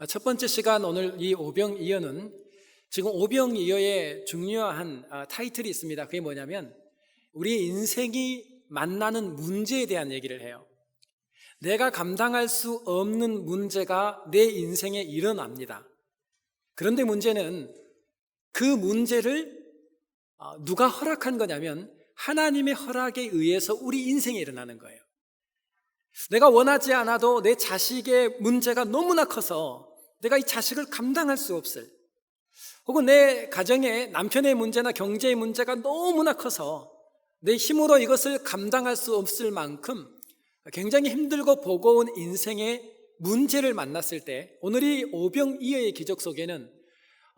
첫 번째 시간 오늘 이 오병이어는 지금 오병이어의 중요한 타이틀이 있습니다. 그게 뭐냐면 우리 인생이 만나는 문제에 대한 얘기를 해요. 내가 감당할 수 없는 문제가 내 인생에 일어납니다. 그런데 문제는 그 문제를 누가 허락한 거냐면 하나님의 허락에 의해서 우리 인생에 일어나는 거예요. 내가 원하지 않아도 내 자식의 문제가 너무나 커서 내가 이 자식을 감당할 수 없을, 혹은 내 가정의 남편의 문제나 경제의 문제가 너무나 커서 내 힘으로 이것을 감당할 수 없을 만큼 굉장히 힘들고 버거운 인생의 문제를 만났을 때, 오늘 이 오병이어의 기적 속에는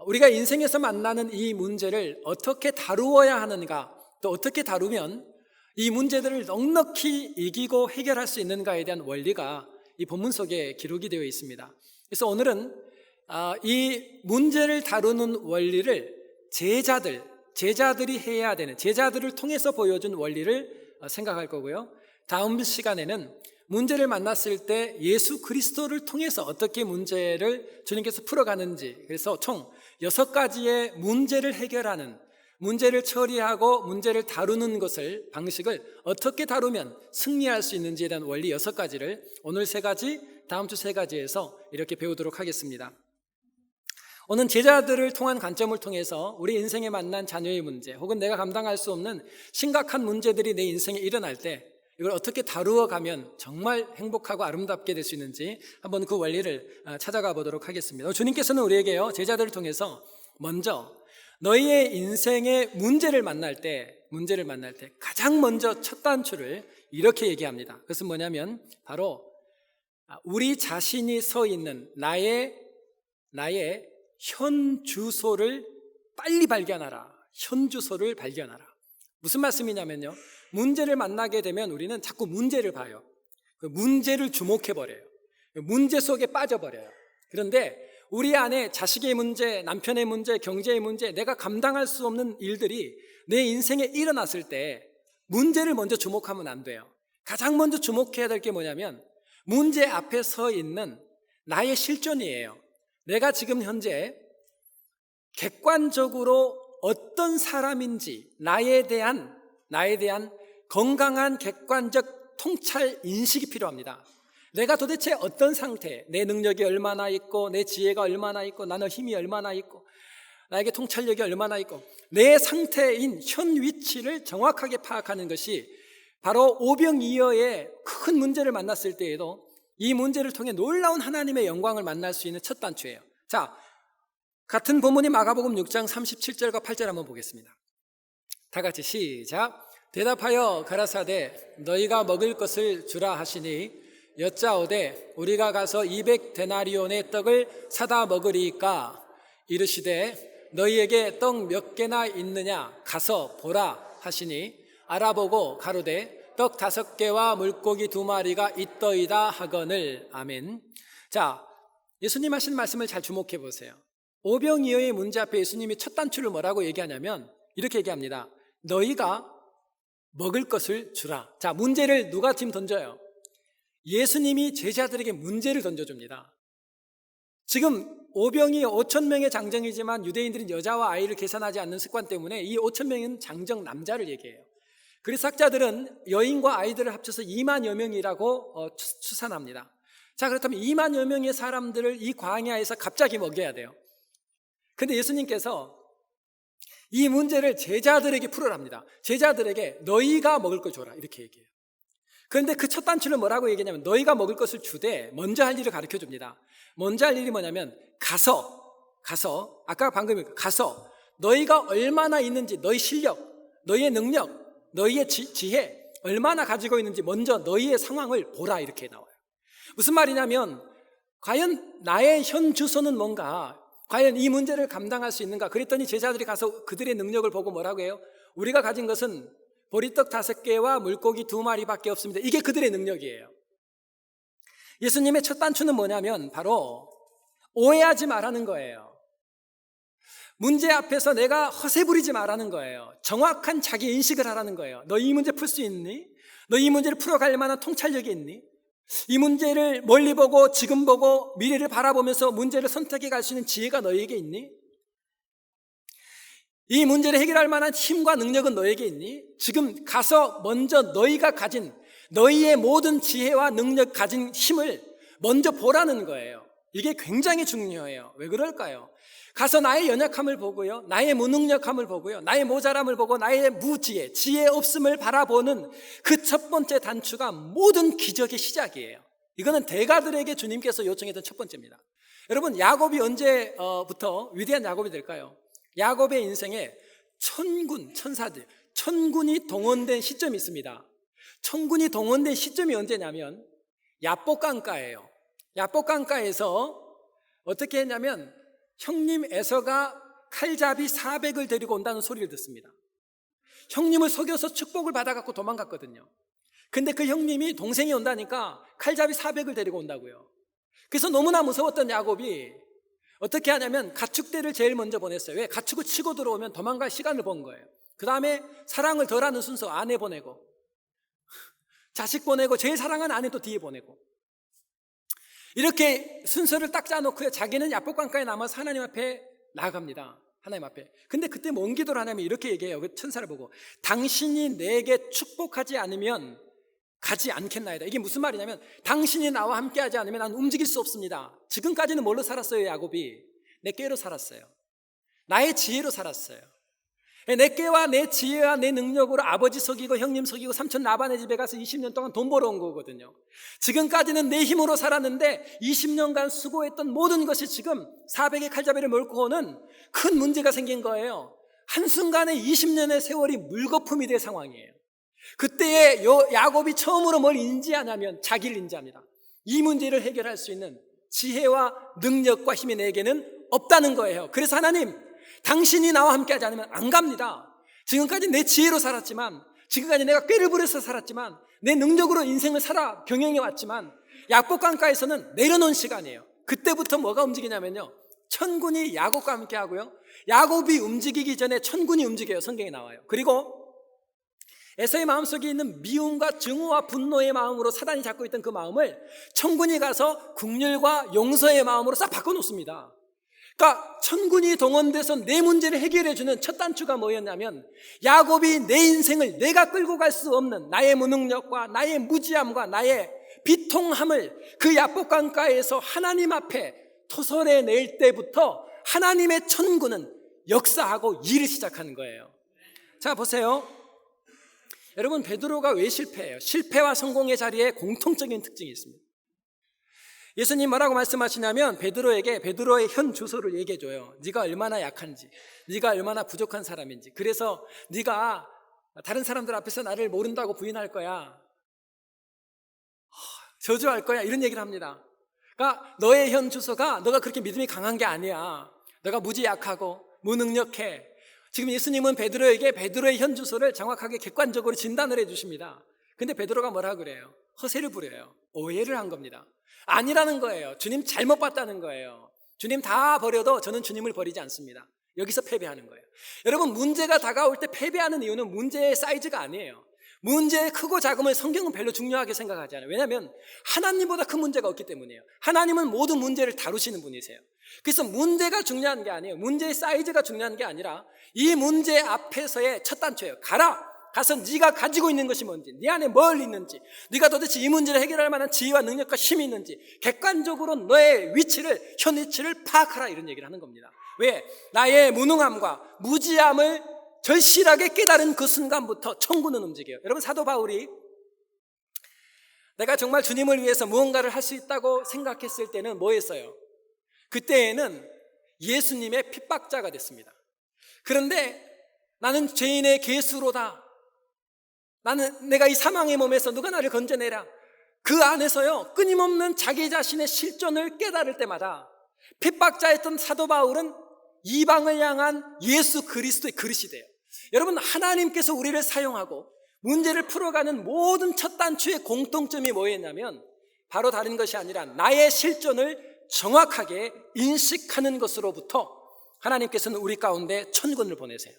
우리가 인생에서 만나는 이 문제를 어떻게 다루어야 하는가, 또 어떻게 다루면 이 문제들을 넉넉히 이기고 해결할 수 있는가에 대한 원리가 이 본문 속에 기록이 되어 있습니다. 그래서 오늘은 이 문제를 다루는 원리를 제자들이 해야 되는, 제자들을 통해서 보여준 원리를 생각할 거고요. 다음 시간에는 문제를 만났을 때 예수 그리스도를 통해서 어떻게 문제를 주님께서 풀어가는지, 그래서 총 6가지의 문제를 해결하는, 문제를 처리하고 문제를 다루는 방식을 어떻게 다루면 승리할 수 있는지에 대한 원리 6가지를 오늘 3가지, 다음 주 3가지에서 이렇게 배우도록 하겠습니다. 오늘 제자들을 통한 관점을 통해서 우리 인생에 만난 자녀의 문제, 혹은 내가 감당할 수 없는 심각한 문제들이 내 인생에 일어날 때 이걸 어떻게 다루어 가면 정말 행복하고 아름답게 될 수 있는지 한번 그 원리를 찾아가 보도록 하겠습니다. 주님께서는 우리에게요, 제자들을 통해서 먼저 너희의 인생의 문제를 만날 때 가장 먼저 첫 단추를 이렇게 얘기합니다. 그것은 뭐냐면 바로 우리 자신이 서 있는 나의 현 주소를 빨리 발견하라. 현 주소를 발견하라. 무슨 말씀이냐면요, 문제를 만나게 되면 우리는 자꾸 문제를 봐요. 그 문제를 주목해버려요. 문제 속에 빠져버려요. 그런데 우리 안에 자식의 문제, 남편의 문제, 경제의 문제, 내가 감당할 수 없는 일들이 내 인생에 일어났을 때 문제를 먼저 주목하면 안 돼요. 가장 먼저 주목해야 될 게 뭐냐면 문제 앞에 서 있는 나의 실존이에요. 내가 지금 현재 객관적으로 어떤 사람인지 나에 대한 건강한 객관적 통찰 인식이 필요합니다. 내가 도대체 어떤 상태, 내 능력이 얼마나 있고, 내 지혜가 얼마나 있고, 나는 힘이 얼마나 있고, 나에게 통찰력이 얼마나 있고, 내 상태인 현 위치를 정확하게 파악하는 것이 바로 오병이어의 큰 문제를 만났을 때에도 이 문제를 통해 놀라운 하나님의 영광을 만날 수 있는 첫 단추예요. 자, 같은 본문이 마가복음 6장 37절과 8절 한번 보겠습니다. 다 같이 시작. 대답하여 가라사대 너희가 먹을 것을 주라 하시니 여짜오되 우리가 가서 200데나리온의 떡을 사다 먹으리이까. 이르시되 너희에게 떡 몇 개나 있느냐 가서 보라 하시니 알아보고 가로되 떡 5개와 물고기 2마리가 있더이다 하거늘. 아멘. 자, 예수님 하신 말씀을 잘 주목해 보세요. 오병이어의 문제 앞에 예수님이 첫 단추를 뭐라고 얘기하냐면 이렇게 얘기합니다. 너희가 먹을 것을 주라. 자, 문제를 누가 지금 던져요? 예수님이 제자들에게 문제를 던져줍니다. 지금 오병이어 5,000명의 장정이지만 유대인들은 여자와 아이를 계산하지 않는 습관 때문에 이 5,000명은 장정 남자를 얘기해요. 그래서 학자들은 여인과 아이들을 합쳐서 2만여 명이라고 추산합니다. 자, 그렇다면 2만여 명의 사람들을 이 광야에서 갑자기 먹여야 돼요. 근데 예수님께서 이 문제를 제자들에게 풀으랍니다. 제자들에게 너희가 먹을 걸 줘라 이렇게 얘기해요. 그런데 그 첫 단추를 뭐라고 얘기하냐면 너희가 먹을 것을 주되 먼저 할 일을 가르쳐 줍니다. 먼저 할 일이 뭐냐면 가서 아까 방금 가서 너희가 얼마나 있는지, 너희 실력, 너희의 능력, 너희의 지혜 얼마나 가지고 있는지 먼저 너희의 상황을 보라 이렇게 나와요. 무슨 말이냐면 과연 나의 현 주소는 뭔가, 과연 이 문제를 감당할 수 있는가? 그랬더니 제자들이 가서 그들의 능력을 보고 뭐라고 해요? 우리가 가진 것은 보리떡 5개와 물고기 2마리밖에 없습니다. 이게 그들의 능력이에요. 예수님의 첫 단추는 뭐냐면 바로 오해하지 말라는 거예요. 문제 앞에서 내가 허세 부리지 말라는 거예요. 정확한 자기 인식을 하라는 거예요. 너 이 문제 풀 수 있니? 너 이 문제를 풀어갈 만한 통찰력이 있니? 이 문제를 멀리 보고 지금 보고 미래를 바라보면서 문제를 선택해 갈 수 있는 지혜가 너에게 있니? 이 문제를 해결할 만한 힘과 능력은 너에게 있니? 지금 가서 먼저 너희가 가진 너희의 모든 지혜와 능력 가진 힘을 먼저 보라는 거예요. 이게 굉장히 중요해요. 왜 그럴까요? 가서 나의 연약함을 보고요, 나의 무능력함을 보고요, 나의 모자람을 보고 나의 무지혜, 지혜 없음을 바라보는 그 첫 번째 단추가 모든 기적의 시작이에요. 이거는 대가들에게 주님께서 요청했던 첫 번째입니다. 여러분, 야곱이 언제부터 위대한 야곱이 될까요? 야곱의 인생에 천사들, 천군이 동원된 시점이 있습니다. 천군이 동원된 시점이 언제냐면 야복강가예요. 야복강가에서 어떻게 했냐면 형님 에서가 칼잡이 400을 데리고 온다는 소리를 듣습니다. 형님을 속여서 축복을 받아갖고 도망갔거든요. 근데 그 형님이 동생이 온다니까 칼잡이 400을 데리고 온다고요. 그래서 너무나 무서웠던 야곱이 어떻게 하냐면 가축대를 제일 먼저 보냈어요. 왜? 가축을 치고 들어오면 도망갈 시간을 본 거예요. 그 다음에 사랑을 덜하는 순서 아내 보내고 자식 보내고 제일 사랑하는 아내 또 뒤에 보내고 이렇게 순서를 딱 짜놓고요, 자기는 야복강가에 남아서 하나님 앞에 나아갑니다. 하나님 앞에. 근데 그때 뭔 기도를 하냐면 이렇게 얘기해요. 그 천사를 보고 당신이 내게 축복하지 않으면 가지 않겠나이다. 이게 무슨 말이냐면 당신이 나와 함께하지 않으면 난 움직일 수 없습니다. 지금까지는 뭘로 살았어요? 야곱이 내 꾀로 살았어요. 나의 지혜로 살았어요. 내 꾀와 내 지혜와 내 능력으로 아버지 속이고 형님 속이고 삼촌 라반의 집에 가서 20년 동안 돈 벌어온 거거든요. 지금까지는 내 힘으로 살았는데 20년간 수고했던 모든 것이 지금 400의 칼잡이를 몰고 오는 큰 문제가 생긴 거예요. 한순간에 20년의 세월이 물거품이 될 상황이에요. 그때에 야곱이 처음으로 뭘 인지하냐면 자기를 인지합니다. 이 문제를 해결할 수 있는 지혜와 능력과 힘이 내게는 없다는 거예요. 그래서 하나님, 당신이 나와 함께하지 않으면 안 갑니다. 지금까지 내 지혜로 살았지만, 지금까지 내가 꾀를 부려서 살았지만, 내 능력으로 인생을 살아 경영해 왔지만 야복강가에서는 내려놓은 시간이에요. 그때부터 뭐가 움직이냐면요, 천군이 야곱과 함께 하고요, 야곱이 움직이기 전에 천군이 움직여요. 성경에 나와요. 그리고 에서의 마음속에 있는 미움과 증오와 분노의 마음으로 사단이 잡고 있던 그 마음을 천군이 가서 긍휼과 용서의 마음으로 싹 바꿔놓습니다. 그러니까 천군이 동원돼서 내 문제를 해결해주는 첫 단추가 뭐였냐면 야곱이 내 인생을 내가 끌고 갈 수 없는 나의 무능력과 나의 무지함과 나의 비통함을 그 야복강가에서 하나님 앞에 토설해낼 때부터 하나님의 천군은 역사하고 일을 시작하는 거예요. 자, 보세요. 여러분, 베드로가 왜 실패해요? 실패와 성공의 자리에 공통적인 특징이 있습니다. 예수님 뭐라고 말씀하시냐면 베드로에게 베드로의 현 주소를 얘기해줘요. 네가 얼마나 약한지, 네가 얼마나 부족한 사람인지, 그래서 네가 다른 사람들 앞에서 나를 모른다고 부인할 거야, 저주할 거야, 이런 얘기를 합니다. 그러니까 너의 현 주소가 너가 그렇게 믿음이 강한 게 아니야. 너가 무지 약하고 무능력해. 지금 예수님은 베드로에게 베드로의 현 주소를 정확하게 객관적으로 진단을 해주십니다. 근데 베드로가 뭐라 그래요? 허세를 부려요. 오해를 한 겁니다. 아니라는 거예요. 주님 잘못 봤다는 거예요. 주님 다 버려도 저는 주님을 버리지 않습니다. 여기서 패배하는 거예요. 여러분, 문제가 다가올 때 패배하는 이유는 문제의 사이즈가 아니에요. 문제의 크고 작음을 성경은 별로 중요하게 생각하지 않아요. 왜냐하면 하나님보다 큰 문제가 없기 때문이에요. 하나님은 모든 문제를 다루시는 분이세요. 그래서 문제가 중요한 게 아니에요. 문제의 사이즈가 중요한 게 아니라 이 문제 앞에서의 첫 단추예요. 가서 네가 가지고 있는 것이 뭔지, 네 안에 뭘 있는지, 네가 도대체 이 문제를 해결할 만한 지혜와 능력과 힘이 있는지 객관적으로 너의 위치를, 현 위치를 파악하라, 이런 얘기를 하는 겁니다. 왜? 나의 무능함과 무지함을 절실하게 깨달은 그 순간부터 천군은 움직여요. 여러분, 사도 바울이 내가 정말 주님을 위해서 무언가를 할 수 있다고 생각했을 때는 뭐 했어요? 그때에는 예수님의 핍박자가 됐습니다. 그런데 나는 죄인의 괴수로다, 내가 이 사망의 몸에서 누가 나를 건져내라, 그 안에서요 끊임없는 자기 자신의 실존을 깨달을 때마다 핍박자였던 사도 바울은 이방을 향한 예수 그리스도의 그릇이 돼요. 여러분, 하나님께서 우리를 사용하고 문제를 풀어가는 모든 첫 단추의 공통점이 뭐였냐면 바로 다른 것이 아니라 나의 실존을 정확하게 인식하는 것으로부터 하나님께서는 우리 가운데 천군을 보내세요.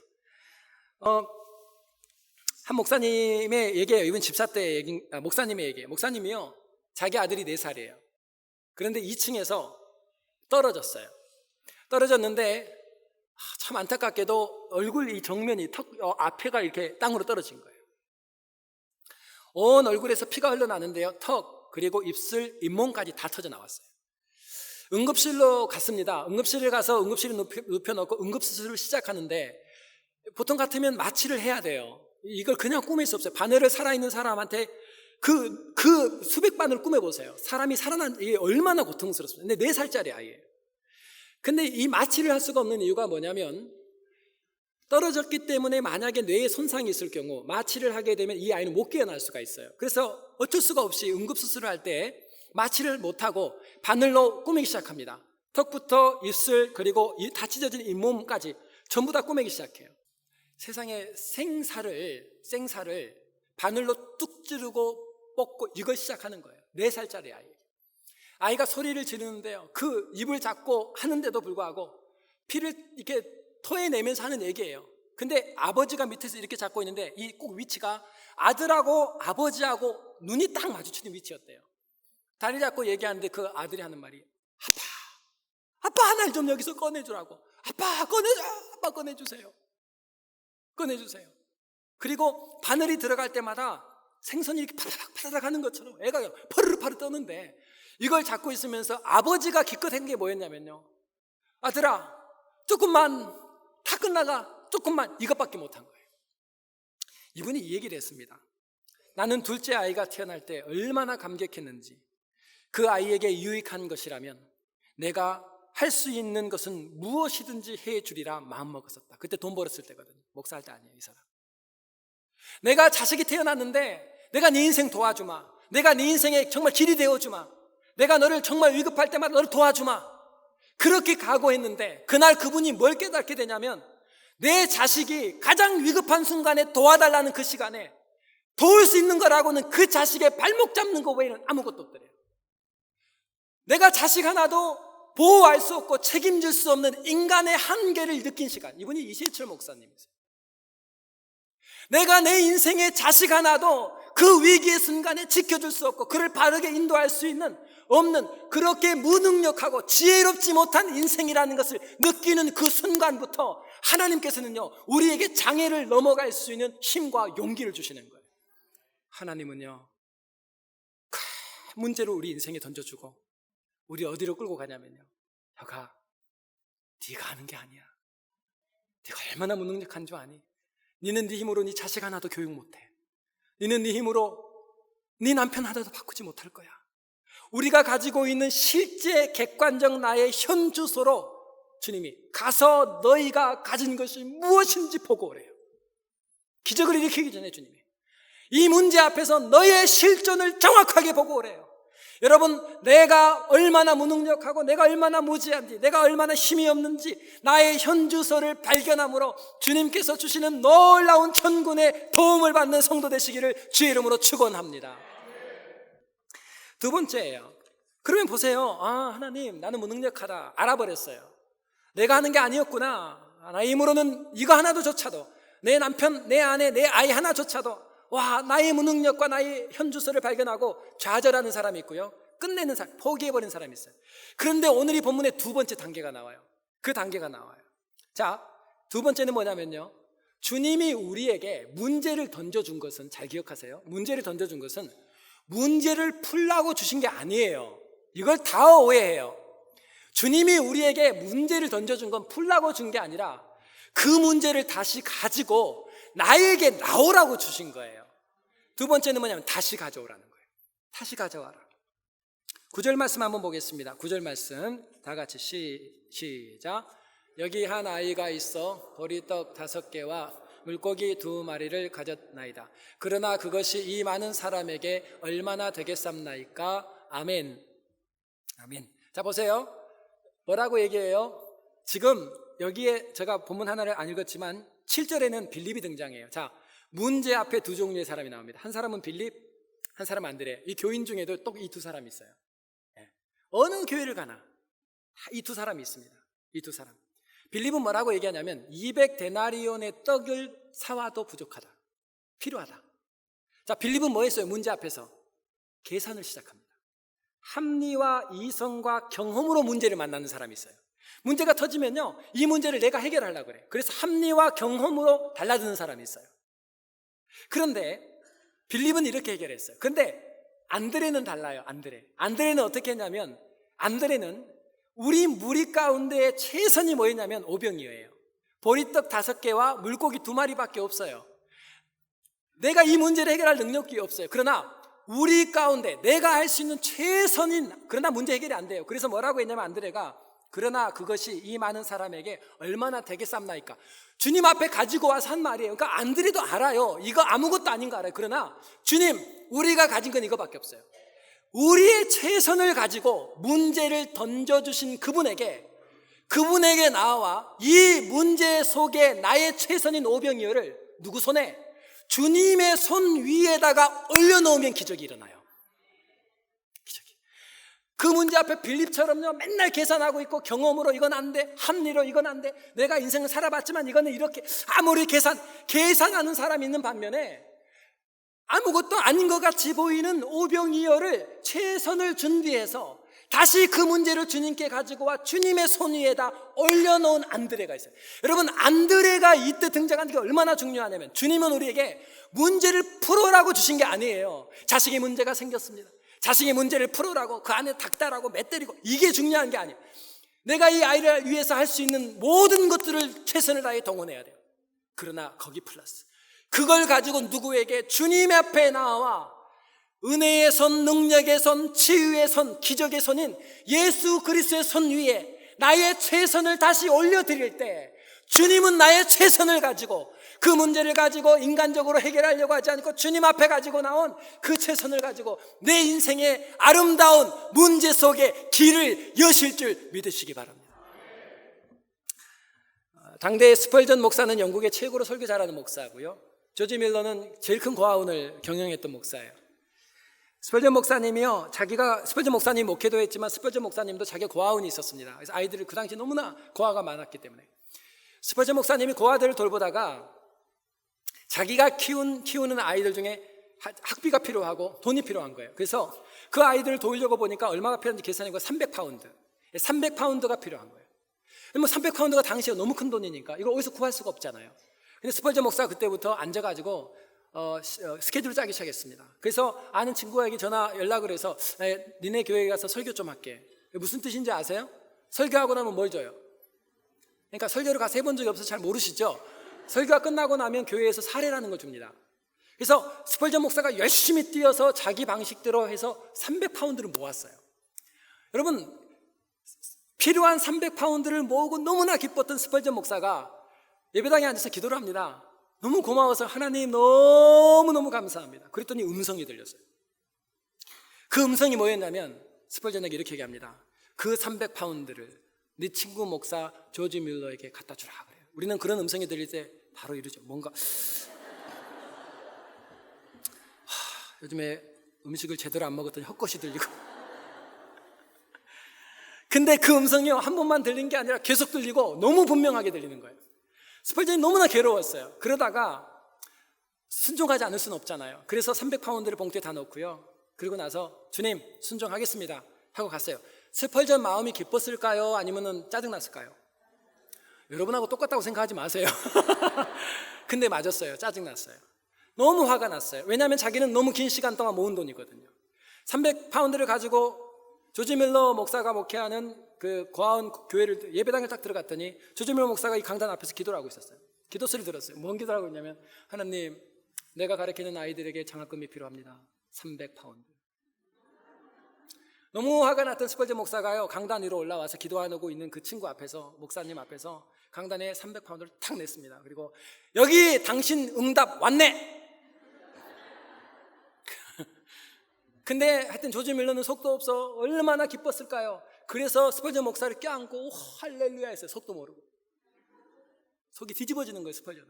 한 목사님의 얘기예요. 이번 집사 때 목사님의 얘기예요. 목사님이요, 자기 아들이 4살이에요. 그런데 2층에서 떨어졌어요. 떨어졌는데 참 안타깝게도 얼굴 이 정면이 턱 앞에가 이렇게 땅으로 떨어진 거예요. 온 얼굴에서 피가 흘러나는데요. 턱 그리고 입술, 잇몸까지 다 터져 나왔어요. 응급실로 갔습니다. 응급실에 가서 응급실에 눕혀놓고 응급수술을 시작하는데 보통 같으면 마취를 해야 돼요. 이걸 그냥 꾸밀 수 없어요. 바늘을 살아있는 사람한테 그 수백 바늘을 꾸며보세요. 사람이 살아난 이게 얼마나 고통스럽습니까? 근데 4살짜리 아이예요. 근데 이 마취를 할 수가 없는 이유가 뭐냐면 떨어졌기 때문에 만약에 뇌에 손상이 있을 경우 마취를 하게 되면 이 아이는 못 깨어날 수가 있어요. 그래서 어쩔 수가 없이 응급수술을 할 때 마취를 못하고 바늘로 꾸미기 시작합니다. 턱부터 입술 그리고 다 찢어진 잇몸까지 전부 다 꾸미기 시작해요. 세상에 생사를 바늘로 뚝 찌르고 뽑고 이걸 시작하는 거예요. 4살짜리 아이가 소리를 지르는데요, 그 입을 잡고 하는데도 불구하고 피를 이렇게 토해내면서 하는 얘기예요. 근데 아버지가 밑에서 이렇게 잡고 있는데 이 꼭 위치가 아들하고 아버지하고 눈이 딱 마주치는 위치였대요. 다리 잡고 얘기하는데 그 아들이 하는 말이 아빠 날 좀 여기서 꺼내주라고. 아빠 꺼내주세요. 그리고 바늘이 들어갈 때마다 생선이 이렇게 파다닥 하는 것처럼 애가 파르르 떠는데 이걸 잡고 있으면서 아버지가 기껏 한 게 뭐였냐면요, 아들아 조금만 다 끝나가 조금만, 이것밖에 못한 거예요. 이분이 이 얘기를 했습니다. 나는 둘째 아이가 태어날 때 얼마나 감격했는지, 그 아이에게 유익한 것이라면 내가 할 수 있는 것은 무엇이든지 해주리라 마음먹었었다. 그때 돈 벌었을 때거든요. 목사할 때 아니에요, 이 사람. 내가 자식이 태어났는데 내가 네 인생 도와주마. 내가 네 인생에 정말 길이 되어주마. 내가 너를 정말 위급할 때마다 너를 도와주마. 그렇게 각오했는데 그날 그분이 뭘 깨닫게 되냐면 내 자식이 가장 위급한 순간에 도와달라는 그 시간에 도울 수 있는 거라고는 그 자식의 발목 잡는 거 외에는 아무것도 없더래요. 내가 자식 하나도 보호할 수 없고 책임질 수 없는 인간의 한계를 느낀 시간. 이분이 이시철 목사님이세요. 내가 내 인생의 자식 하나도 그 위기의 순간에 지켜줄 수 없고 그를 바르게 인도할 수 있는 없는, 그렇게 무능력하고 지혜롭지 못한 인생이라는 것을 느끼는 그 순간부터 하나님께서는요, 우리에게 장애를 넘어갈 수 있는 힘과 용기를 주시는 거예요. 하나님은요, 큰 문제를 우리 인생에 던져주고 우리 어디로 끌고 가냐면요, 혁아, 네가 하는 게 아니야. 네가 얼마나 무능력한 줄 아니? 너는 네 힘으로 네 자식 하나도 교육 못해. 너는 네 힘으로 네 남편 하나도 바꾸지 못할 거야. 우리가 가지고 있는 실제 객관적 나의 현 주소로 주님이 가서 너희가 가진 것이 무엇인지 보고 오래요. 기적을 일으키기 전에 주님이 이 문제 앞에서 너의 실존을 정확하게 보고 오래요. 여러분, 내가 얼마나 무능력하고 내가 얼마나 무지한지, 내가 얼마나 힘이 없는지 나의 현 주소를 발견함으로 주님께서 주시는 놀라운 천군의 도움을 받는 성도 되시기를 주의 이름으로 축원합니다. 두 번째예요. 그러면 보세요. 아, 하나님, 나는 무능력하다. 알아버렸어요. 내가 하는 게 아니었구나. 나의 힘으로는 이거 하나도조차도, 내 남편, 내 아내, 내 아이 하나조차도, 와, 나의 무능력과 나의 현주소를 발견하고 좌절하는 사람이 있고요, 끝내는 사람, 포기해버린 사람이 있어요. 그런데 오늘 이 본문에 두 번째 단계가 나와요. 그 단계가 나와요. 자, 두 번째는 뭐냐면요, 주님이 우리에게 문제를 던져준 것은, 잘 기억하세요. 문제를 던져준 것은 문제를 풀라고 주신 게 아니에요. 이걸 다 오해해요. 주님이 우리에게 문제를 던져준 건 풀라고 준 게 아니라 그 문제를 다시 가지고 나에게 나오라고 주신 거예요. 두 번째는 뭐냐면 다시 가져오라는 거예요. 다시 가져와라. 9절 말씀 한번 보겠습니다. 9절 말씀 다 같이 시작. 여기 한 아이가 있어 보리떡 5개와 물고기 2마리를 가졌나이다. 그러나 그것이 이 많은 사람에게 얼마나 되겠삼나이까. 아멘. 아멘. 자, 보세요. 뭐라고 얘기해요? 지금 여기에 제가 본문 하나를 안 읽었지만 7절에는 빌립이 등장해요. 자, 문제 앞에 두 종류의 사람이 나옵니다. 한 사람은 빌립, 한 사람은 안드레. 이 교인 중에도 또 이 두 사람이 있어요. 어느 교회를 가나 이 두 사람이 있습니다. 이 두 사람. 빌립은 뭐라고 얘기하냐면 200데나리온의 떡을 사와도 부족하다. 필요하다. 자, 빌립은 뭐 했어요? 문제 앞에서 계산을 시작합니다. 합리와 이성과 경험으로 문제를 만나는 사람이 있어요. 문제가 터지면요, 이 문제를 내가 해결하려고 그래. 그래서 합리와 경험으로 달라드는 사람이 있어요. 그런데 빌립은 이렇게 해결했어요. 그런데 안드레는 달라요. 안드레는 어떻게 했냐면, 안드레는 우리 무리 가운데 최선이 뭐였냐면 오병이어예요. 보리떡 5개와 물고기 2마리밖에 없어요. 내가 이 문제를 해결할 능력이 없어요. 그러나 우리 가운데 내가 할 수 있는 최선인, 그러나 문제 해결이 안 돼요. 그래서 뭐라고 했냐면 안드레가, 그러나 그것이 이 많은 사람에게 얼마나 되겠습니까? 주님 앞에 가지고 와서 한 말이에요. 그러니까 안드레도 알아요. 이거 아무것도 아닌 거 알아요. 그러나 주님, 우리가 가진 건 이거밖에 없어요. 우리의 최선을 가지고 문제를 던져주신 그분에게 나와 이 문제 속에 나의 최선인 오병이어를 누구 손에? 주님의 손 위에다가 올려놓으면 기적이 일어나요. 기적이. 그 문제 앞에 빌립처럼요, 맨날 계산하고 있고 경험으로 이건 안 돼, 합리로 이건 안 돼, 내가 인생을 살아봤지만 이거는 이렇게, 아무리 계산하는 사람이 있는 반면에 아무것도 아닌 것 같이 보이는 오병이어를 최선을 준비해서 다시 그 문제를 주님께 가지고 와 주님의 손 위에다 올려놓은 안드레가 있어요. 여러분, 안드레가 이때 등장하는 게 얼마나 중요하냐면, 주님은 우리에게 문제를 풀어라고 주신 게 아니에요. 자식의 문제가 생겼습니다. 자식의 문제를 풀어라고, 그 안에 닥달하고 맷때리고, 이게 중요한 게 아니에요. 내가 이 아이를 위해서 할 수 있는 모든 것들을 최선을 다해 동원해야 돼요. 그러나 거기 플러스, 그걸 가지고 누구에게? 주님 앞에 나와 은혜의 손, 능력의 손, 치유의 손, 기적의 손인 예수 그리스도의 손 위에 나의 최선을 다시 올려드릴 때, 주님은 나의 최선을 가지고, 그 문제를 가지고 인간적으로 해결하려고 하지 않고 주님 앞에 가지고 나온 그 최선을 가지고 내 인생의 아름다운 문제 속에 길을 여실 줄 믿으시기 바랍니다. 당대 스펄전 목사는 영국의 최고로 설교 잘하는 목사고요, 조지 밀러는 제일 큰 고아원을 경영했던 목사예요. 스펄전 목사님이요, 스펄전 목사님 목회도 했지만 스펄전 목사님도 자기 고아원이 있었습니다. 그래서 아이들을 그 당시 너무나 고아가 많았기 때문에 스펄전 목사님이 고아들을 돌보다가 자기가 키우는 아이들 중에 학비가 필요하고 돈이 필요한 거예요. 그래서 그 아이들을 도우려고 보니까 얼마가 필요한지 계산해보니까 300파운드가 필요한 거예요. 뭐 300파운드가 당시에 너무 큰 돈이니까 이걸 어디서 구할 수가 없잖아요. 근데 스펄전 목사가 그때부터 앉아가지고 스케줄을 짜기 시작했습니다. 그래서 아는 친구에게 연락을 해서, 니네 교회에 가서 설교 좀 할게. 무슨 뜻인지 아세요? 설교하고 나면 뭘 줘요? 그러니까 설교를 가서 해본 적이 없어서 잘 모르시죠? 설교가 끝나고 나면 교회에서 사례라는 걸 줍니다. 그래서 스펄전 목사가 열심히 뛰어서 자기 방식대로 해서 300파운드를 모았어요. 여러분, 필요한 300파운드를 모으고 너무나 기뻤던 스펄전 목사가 예배당에 앉아서 기도를 합니다. 너무 고마워서, 하나님 너무너무 감사합니다. 그랬더니 음성이 들렸어요. 그 음성이 뭐였냐면, 스펄전에게 이렇게 얘기합니다. 그 300파운드를 네 친구 목사 조지 밀러에게 갖다 주라 그래요. 우리는 그런 음성이 들릴 때 바로 이러죠. 뭔가 요즘에 음식을 제대로 안 먹었더니 헛것이 들리고 근데 그 음성이요, 한 번만 들린 게 아니라 계속 들리고 너무 분명하게 들리는 거예요. 스펄전이 너무나 괴로웠어요. 그러다가 순종하지 않을 수는 없잖아요. 그래서 300파운드를 봉투에 다 넣고요, 그리고 나서 주님 순종하겠습니다 하고 갔어요. 스펄전 마음이 기뻤을까요? 아니면 짜증났을까요? 여러분하고 똑같다고 생각하지 마세요. 근데 맞았어요. 짜증났어요. 너무 화가 났어요. 왜냐하면 자기는 너무 긴 시간 동안 모은 돈이거든요. 300파운드를 가지고 조지 밀러 목사가 목회하는 그 고아원 교회를, 예배당에 딱 들어갔더니 조지 밀러 목사가 이 강단 앞에서 기도를 하고 있었어요. 기도 소리 들었어요. 뭔 기도를 하고 있냐면, 하나님, 내가 가르치는 아이들에게 장학금이 필요합니다. 300파운드. 너무 화가 났던 스펄전 목사가요, 강단 위로 올라와서 기도하고 있는 그 친구 앞에서, 목사님 앞에서 강단에 300파운드를 탁 냈습니다. 그리고 여기 당신 응답 왔네. 근데 하여튼 조지 밀러는 속도 없어 얼마나 기뻤을까요? 그래서 스펄전 목사를 껴안고 할렐루야 했어요. 속도 모르고. 속이 뒤집어지는 거예요, 스펄전은.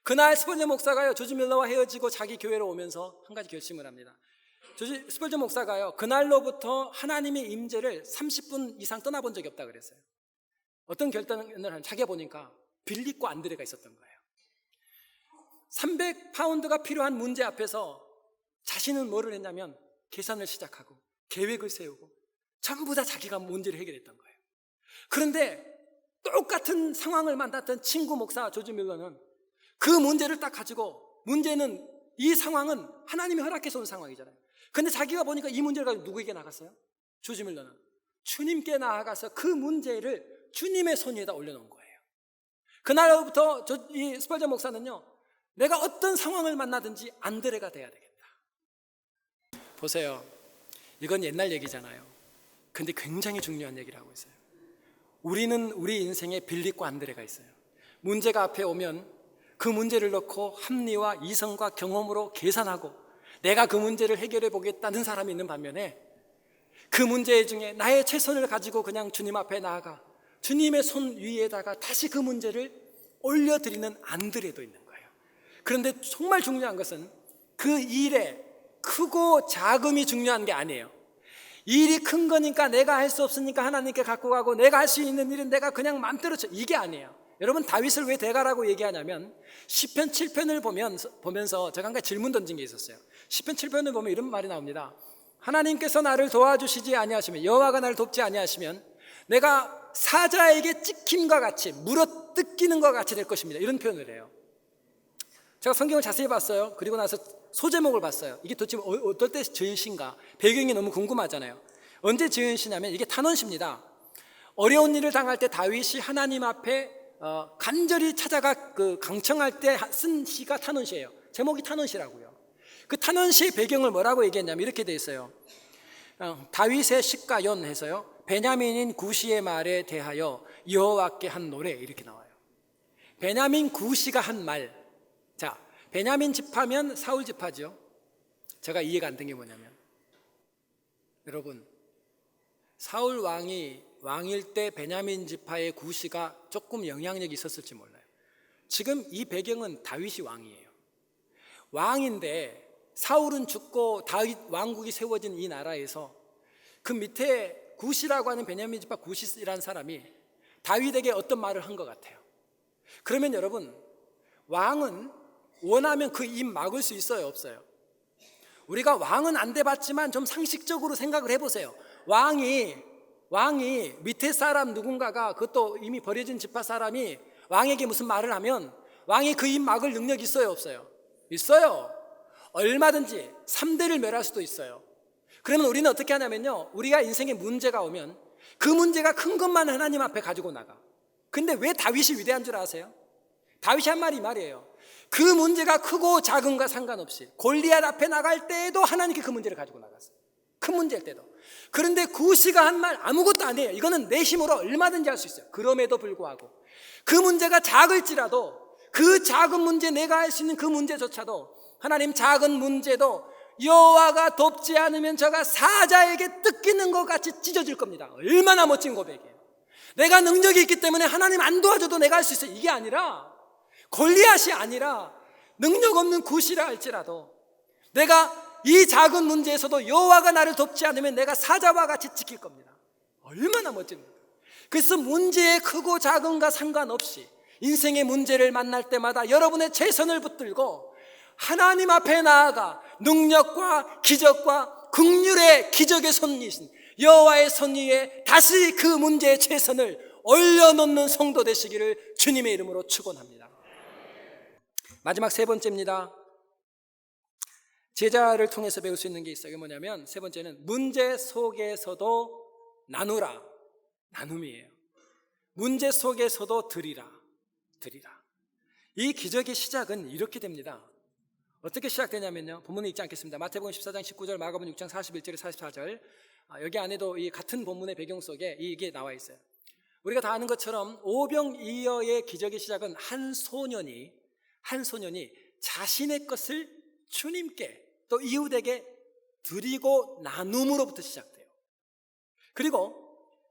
그날 스펄전 목사가요, 조지 밀러와 헤어지고 자기 교회로 오면서 한 가지 결심을 합니다. 스펄전 목사가요, 그날로부터 하나님의 임재를 30분 이상 떠나본 적이 없다 그랬어요. 어떤 결단을 하면, 자기가 보니까 빌립과 안드레가 있었던 거예요. 300파운드가 필요한 문제 앞에서 자신은 뭐를 했냐면 계산을 시작하고 계획을 세우고 전부 다 자기가 문제를 해결했던 거예요. 그런데 똑같은 상황을 만났던 친구 목사 조지 밀러는 그 문제를 딱 가지고, 문제는 이 상황은 하나님이 허락해서 온 상황이잖아요. 근데 자기가 보니까 이 문제를 가지고 누구에게 나갔어요? 조지 밀러는 주님께 나아가서 그 문제를 주님의 손 위에다 올려놓은 거예요. 그날부터 이 스펄전 목사는요, 내가 어떤 상황을 만나든지 안드레가 돼야 되겠다. 보세요, 이건 옛날 얘기잖아요. 근데 굉장히 중요한 얘기를 하고 있어요. 우리는 우리 인생에 빌립과 안드레가 있어요. 문제가 앞에 오면 그 문제를 놓고 합리와 이성과 경험으로 계산하고 내가 그 문제를 해결해 보겠다는 사람이 있는 반면에, 그 문제 중에 나의 최선을 가지고 그냥 주님 앞에 나아가 주님의 손 위에다가 다시 그 문제를 올려드리는 안드레도 있는 거예요. 그런데 정말 중요한 것은 그 일에 크고 작음이 중요한 게 아니에요. 일이 큰 거니까 내가 할 수 없으니까 하나님께 갖고 가고, 내가 할 수 있는 일은 내가 그냥 만들어줘, 이게 아니에요. 여러분, 다윗을 왜 대가라고 얘기하냐면 시편 7편을 보면서 제가 한 가지 질문 던진 게 있었어요. 시편 7편을 보면 이런 말이 나옵니다. 하나님께서 나를 도와주시지 아니하시면, 여호와가 나를 돕지 아니하시면 내가 사자에게 찍힘과 같이 물어 뜯기는 것 같이 될 것입니다. 이런 표현을 해요. 제가 성경을 자세히 봤어요. 그리고 나서 소제목을 봤어요. 이게 도대체 어떨 때 지은 시인가, 배경이 너무 궁금하잖아요. 언제 지은 시냐면 이게 탄원시입니다. 어려운 일을 당할 때 다윗이 하나님 앞에 간절히 찾아가 강청할 때 쓴 시가 탄원시예요. 제목이 탄원시라고요. 그 탄원시의 배경을 뭐라고 얘기했냐면 이렇게 돼 있어요. 다윗의 시가연 해서요, 베냐민인 구시의 말에 대하여 여호와께 한 노래, 이렇게 나와요. 베냐민 구시가 한 말. 자, 베냐민 지파면 사울 지파죠. 제가 이해가 안 된 게 뭐냐면, 여러분, 사울 왕일 때 베냐민 지파의 구시가 조금 영향력이 있었을지 몰라요. 지금 이 배경은 다윗이 왕이에요. 왕인데 사울은 죽고 다윗 왕국이 세워진 이 나라에서 그 밑에 구시라고 하는 베냐민 지파 구시라는 사람이 다윗에게 어떤 말을 한 것 같아요. 그러면 여러분, 왕은 원하면 그 입 막을 수 있어요, 없어요? 우리가 왕은 안 돼봤지만 좀 상식적으로 생각을 해보세요. 왕이 밑에 사람 누군가가, 그것도 이미 버려진 지파 사람이 왕에게 무슨 말을 하면 왕이 그 입 막을 능력이 있어요, 없어요? 있어요. 얼마든지 3대를 멸할 수도 있어요. 그러면 우리는 어떻게 하냐면요, 우리가 인생에 문제가 오면 그 문제가 큰 것만 하나님 앞에 가지고 나가. 근데 왜 다윗이 위대한 줄 아세요? 다윗이 한 말이 이 말이에요. 그 문제가 크고 작은과 상관없이 골리앗 앞에 나갈 때에도 하나님께 그 문제를 가지고 나갔어요. 큰 문제일 때도. 그런데 구시가 한 말 아무것도 아니에요. 이거는 내 힘으로 얼마든지 할 수 있어요. 그럼에도 불구하고 그 문제가 작을지라도, 그 작은 문제, 내가 할 수 있는 그 문제조차도, 하나님, 작은 문제도 여호와가 돕지 않으면 저가 사자에게 뜯기는 것 같이 찢어질 겁니다. 얼마나 멋진 고백이에요. 내가 능력이 있기 때문에 하나님 안 도와줘도 내가 할 수 있어요, 이게 아니라, 골리앗이 아니라 능력 없는 구시라 할지라도 내가 이 작은 문제에서도 여호와가 나를 돕지 않으면 내가 사자와 같이 지킬 겁니다. 얼마나 멋집니까? 그래서 문제의 크고 작은과 상관없이 인생의 문제를 만날 때마다 여러분의 최선을 붙들고 하나님 앞에 나아가 능력과 기적과 긍휼의 기적의 손이신 여호와의 손 위에 다시 그 문제의 최선을 올려놓는 성도 되시기를 주님의 이름으로 축원합니다. 마지막 세 번째입니다. 제자를 통해서 배울 수 있는 게 있어요. 이게 뭐냐면, 세 번째는 문제 속에서도 나누라, 나눔이에요. 문제 속에서도 드리라. 이 기적의 시작은 이렇게 됩니다. 어떻게 시작되냐면요, 본문에 있지 않겠습니다. 마태복음 14장 19절, 마가복음 6장 41절에 44절, 여기 안에도 이 같은 본문의 배경 속에 이게 나와 있어요. 우리가 다 아는 것처럼 오병이어의 기적의 시작은 한 소년이 자신의 것을 주님께 또 이웃에게 드리고 나눔으로부터 시작돼요. 그리고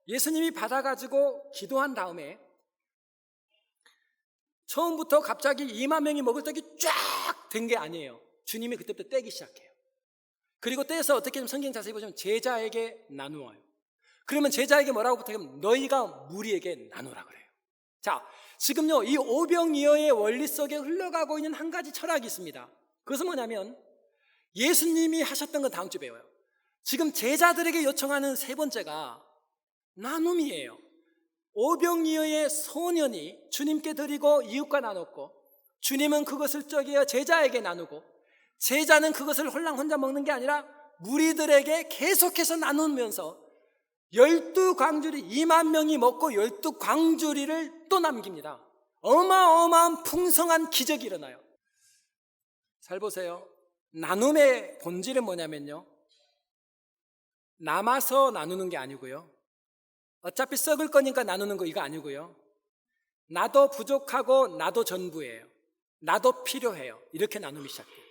예수님이 받아가지고 기도한 다음에 처음부터 갑자기 2만 명이 먹을 떡이 쫙 된 게 아니에요. 주님이 그때부터 떼기 시작해요. 그리고 떼서 어떻게 좀 성경 자세히 보시면 제자에게 나누어요. 그러면 제자에게 뭐라고 부탁하면 너희가 무리에게 나누라 그래요. 자, 지금요, 이 오병이어의 원리 속에 흘러가고 있는 한 가지 철학이 있습니다. 그것은 뭐냐면, 예수님이 하셨던 건 다음 주에 배워요. 지금 제자들에게 요청하는 세 번째가 나눔이에요. 오병이어의 소년이 주님께 드리고 이웃과 나눴고, 주님은 그것을 저기에 제자에게 나누고, 제자는 그것을 홀랑 혼자 먹는 게 아니라 무리들에게 계속해서 나누면서 12광주리 2만 명이 먹고 12광주리를 또 남깁니다. 어마어마한 풍성한 기적이 일어나요. 잘 보세요. 나눔의 본질은 뭐냐면요, 남아서 나누는 게 아니고요, 어차피 썩을 거니까 나누는 거 이거 아니고요, 나도 부족하고 나도 전부예요. 나도 필요해요. 이렇게 나눔이 시작돼요.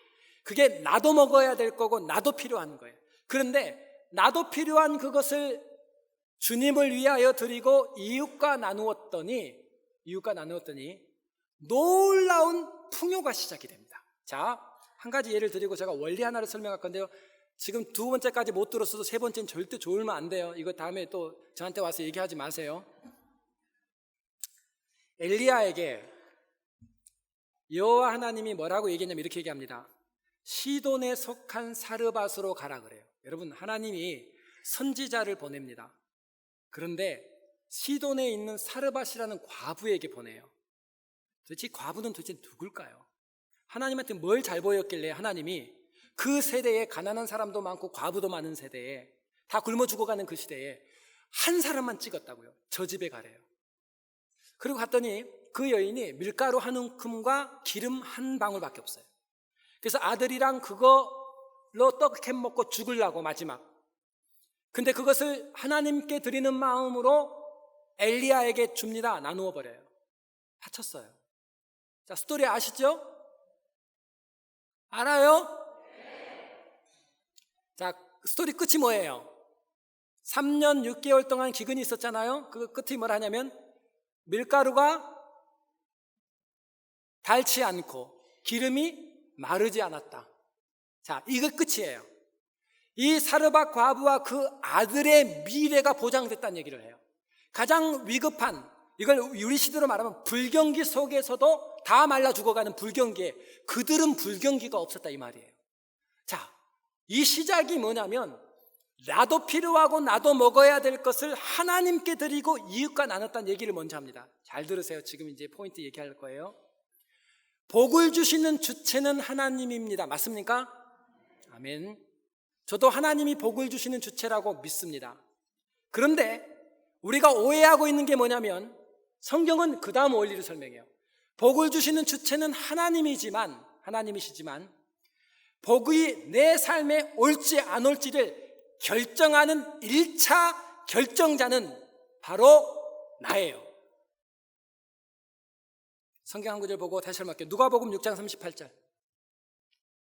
그게 나도 먹어야 될 거고 나도 필요한 거예요. 그런데 나도 필요한 그것을 주님을 위하여 드리고 이웃과 나누었더니 놀라운 풍요가 시작이 됩니다. 자, 한 가지 예를 드리고 제가 원리 하나를 설명할 건데요, 지금 두 번째까지 못 들었어도 세 번째는 절대 좋으면 안 돼요. 이거 다음에 또 저한테 와서 얘기하지 마세요. 엘리야에게 여호와 하나님이 뭐라고 얘기했냐면 이렇게 얘기합니다. 시돈에 속한 사르밧으로 가라 그래요. 여러분, 하나님이 선지자를 보냅니다. 그런데 시돈에 있는 사르밧이라는 과부에게 보내요. 도대체 과부는 도대체 누굴까요? 하나님한테 뭘 잘 보였길래 하나님이 그 세대에 가난한 사람도 많고 과부도 많은 세대에 다 굶어 죽어가는 그 시대에 한 사람만 찍었다고요. 저 집에 가래요. 그리고 갔더니 그 여인이 밀가루 한 움큼과 기름 한 방울밖에 없어요. 그래서 아들이랑 그걸로 떡 햄 먹고 죽으려고 마지막. 근데 그것을 하나님께 드리는 마음으로 엘리야에게 줍니다. 나누어 버려요. 바쳤어요. 자, 스토리 아시죠? 알아요? 자, 스토리 끝이 뭐예요? 3년 6개월 동안 기근이 있었잖아요. 그 끝이 뭐라 하냐면 밀가루가 닳지 않고 기름이 마르지 않았다. 자, 이거 끝이에요. 이 사르밧 과부와 그 아들의 미래가 보장됐다는 얘기를 해요. 가장 위급한, 이걸 우리 시대로 말하면 불경기 속에서도 다 말라 죽어가는 불경기에 그들은 불경기가 없었다 이 말이에요. 자, 이 시작이 뭐냐면 나도 필요하고 나도 먹어야 될 것을 하나님께 드리고 이웃과 나눴다는 얘기를 먼저 합니다. 잘 들으세요. 지금 이제 포인트 얘기할 거예요. 복을 주시는 주체는 하나님입니다. 맞습니까? 아멘. 저도 하나님이 복을 주시는 주체라고 믿습니다. 그런데 우리가 오해하고 있는 게 뭐냐면 성경은 그 다음 원리를 설명해요. 복을 주시는 주체는 하나님이시지만 복이 내 삶에 올지 안 올지를 결정하는 1차 결정자는 바로 나예요. 성경 한 구절 보고 다시 설명할게요. 누가복음 6장 38절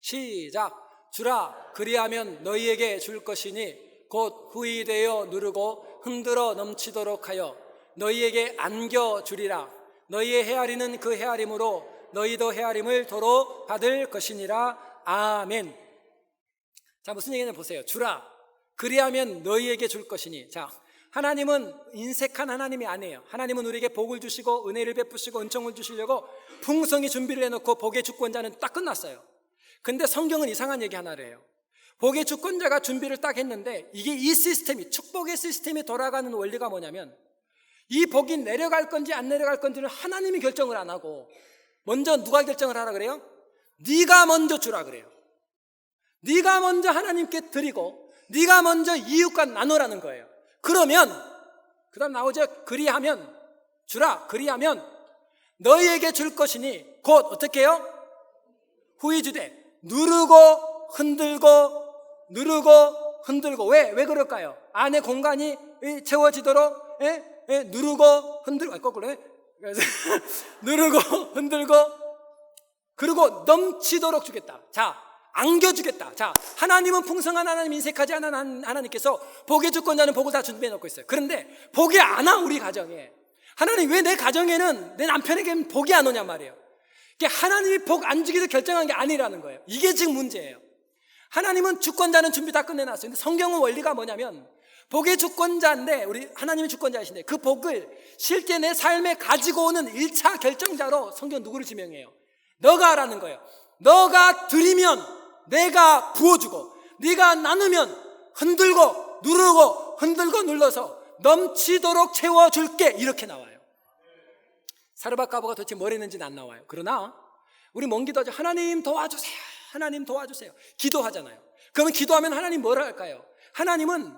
시작. 주라 그리하면 너희에게 줄 것이니 곧 후히 되어 누르고 흔들어 넘치도록 하여 너희에게 안겨주리라. 너희의 헤아리는 그 헤아림으로 너희도 헤아림을 도로 받을 것이니라. 아멘. 자, 무슨 얘기냐 보세요. 주라 그리하면 너희에게 줄 것이니. 자, 하나님은 인색한 하나님이 아니에요. 하나님은 우리에게 복을 주시고 은혜를 베푸시고 은총을 주시려고 풍성히 준비를 해놓고 복의 주권자는 딱 끝났어요. 근데 성경은 이상한 얘기 하나를 해요. 복의 주권자가 준비를 딱 했는데 이게 이 시스템이, 축복의 시스템이 돌아가는 원리가 뭐냐면 이 복이 내려갈 건지 안 내려갈 건지는 하나님이 결정을 안 하고 먼저 누가 결정을 하라 그래요? 네가 먼저 주라 그래요. 네가 먼저 하나님께 드리고 네가 먼저 이웃과 나누라는 거예요. 그러면 그 다음 나오죠. 그리하면 주라 그리하면 너희에게 줄 것이니 곧 어떻게 해요? 후히 주되 누르고 흔들고 왜 그럴까요? 안에 공간이 채워지도록 누르고 흔들고 거꾸로 누르고 흔들고 그리고 넘치도록 주겠다. 자, 안겨주겠다. 자, 하나님은 풍성한 하나님, 인색하지 않은 하나님께서 복의 주권자는 복을 다 준비해 놓고 있어요. 그런데 복이 안 와 우리 가정에. 하나님 왜 내 가정에는 내 남편에게는 복이 안 오냔 말이에요. 하나님이 복 안 주기로 결정한 게 아니라는 거예요. 이게 지금 문제예요. 하나님은 주권자는 준비 다 끝내놨어요. 근데 성경은 원리가 뭐냐면 복의 주권자인데, 우리 하나님이 주권자이신데 그 복을 실제 내 삶에 가지고 오는 1차 결정자로 성경 누구를 지명해요? 너가 하라는 거예요. 너가 드리면 내가 부어주고 네가 나누면 흔들고 누르고 흔들고 눌러서 넘치도록 채워줄게, 이렇게 나와요. 사르밧가보가 도대체 뭘 했는지는 안 나와요. 그러나 우리 먼 기도하죠. 하나님 도와주세요, 하나님 도와주세요, 기도하잖아요. 그러면 기도하면 하나님 뭘 할까요? 하나님은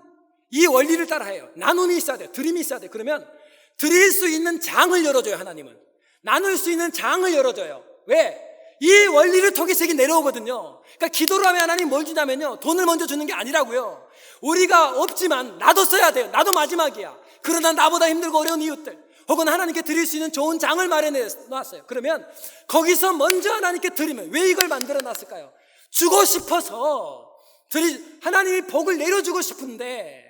이 원리를 따라해요. 나눔이 있어야 돼요. 드림이 있어야 돼요. 그러면 드릴 수 있는 장을 열어줘요. 하나님은 나눌 수 있는 장을 열어줘요. 왜? 이 원리를 통해서 이게 내려오거든요. 그러니까 기도를 하면 하나님 뭘 주냐면요, 돈을 먼저 주는 게 아니라고요. 우리가 없지만 나도 써야 돼요. 나도 마지막이야. 그러나 나보다 힘들고 어려운 이웃들, 혹은 하나님께 드릴 수 있는 좋은 장을 마련해 놨어요. 그러면 거기서 먼저 하나님께 드리면, 왜 이걸 만들어 놨을까요? 주고 싶어서, 하나님이 복을 내려주고 싶은데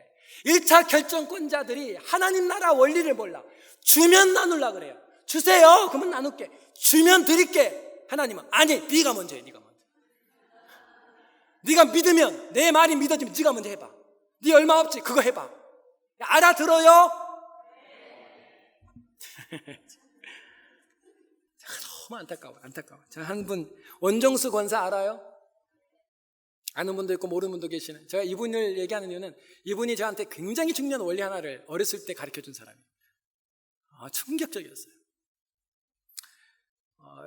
1차 결정권자들이 하나님 나라 원리를 몰라. 주면 나눌라 그래요. 주세요, 그러면 나눌게. 주면 드릴게. 하나님은 아니, 네가 먼저 해. 네가 먼저. 네가 믿으면, 내 말이 믿어지면 네가 먼저 해봐. 네 얼마 없지? 그거 해봐. 알아들어요? 너무 안타까워. 자, 한 분 원정수 권사 알아요? 아는 분도 있고 모르는 분도 계시는. 제가 이분을 얘기하는 이유는 이분이 저한테 굉장히 중요한 원리 하나를 어렸을 때 가르쳐준 사람이에요. 충격적이었어요.